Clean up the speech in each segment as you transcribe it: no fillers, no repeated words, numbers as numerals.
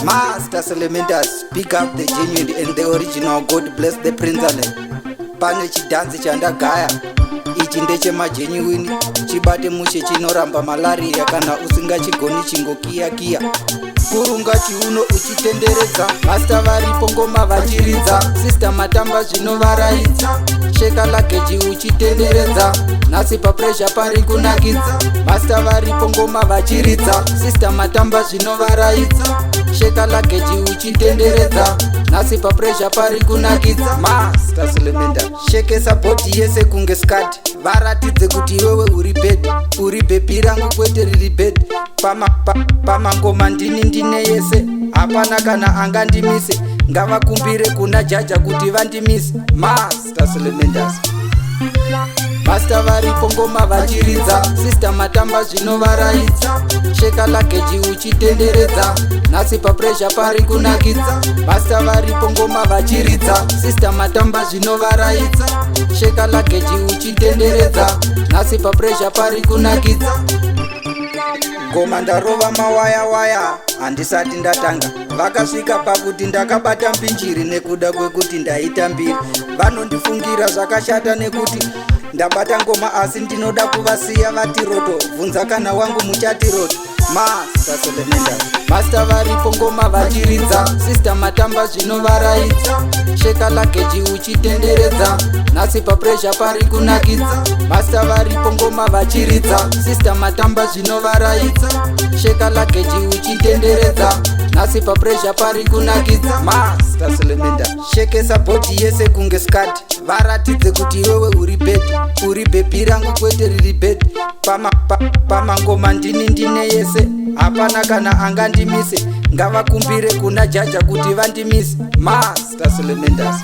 Master Celementas, pick up the genuine and the original. God bless the prince. Pane chidanzi chandagaya ichi ndechemagenuine. Chibate mushe chinoramba malaria kana usingachigoni chingokiya kurunga chiuno uchitenderedza. Master varipo ngoma vachiridza, sister matamba zvinovaraidza. Sheka lageji uchitenderedza, nhasi papressure pari kunakidza. Master varipo ngoma vachiridza, sister matamba zvinovaraidza. Sheka lageji uchitenderedza, nhasi papressure pari kunakidza. Master Sulemenda shekesa body yese kunge skati, varatidze kuti iwewe uri bhebi rangu kwete riri bed. Pamangoma ndine yese, hapana kana angandimise. Ngavakumbire kuna jaja kuti vandimise. Master Sulemendas. Master varipo ngoma vachiridza, sister matamba zvinovaraidza. Sheka lageji uchitenderedza, nhasi papressure pari kunakidza. Master varipo ngoma vachiridza, sister matamba zvinovaraidza. Sheka lageji uchitenderedza, nhasi papressure pari kunakidza. Ngoma ndarova mawaya handisati ndatanga. Vakasvika pakuti ndakabata mpinjiri nekuda kwekuti ndaitambira. Vanondifungira zvakashata nekuti ndabata ngoma asi ndinoda kuvasiya vati roto. Bvunza kana wangu muchati roto. Master Sulemenda. Master varipo ngoma vachiridza, sister matamba zvinovaraidza. Sheka lageji uchitenderedza, nhasi papressure pari kunakidza. Master varipo ngoma vachiridza, sister matamba zvinovaraidza. Sheka lageji uchitenderedza, nhasi papressure pari kunakidza. Master Sulemenda shekesa body yese kunge skati, varatidze kuti iwewe uri bhebi rangu kwete riri bed. Pamangoma ndine yese, hapana kana angandimise. Ngavakumbire kuna jaja kuti vandimise. Master Sulemendas.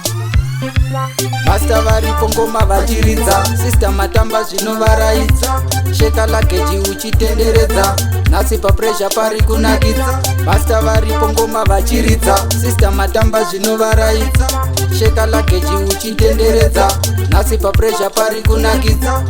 Master varipo ngoma vachiridza, sister matamba zvinovaraidza. Sheka lageji uchitenderedza, nhasi papressure pari kunakidza. Master varipo ngoma vachiridza, sister matamba zvinovaraidza. Sheka lageji uchitenderedza, nhasi papressure pari kunakidza.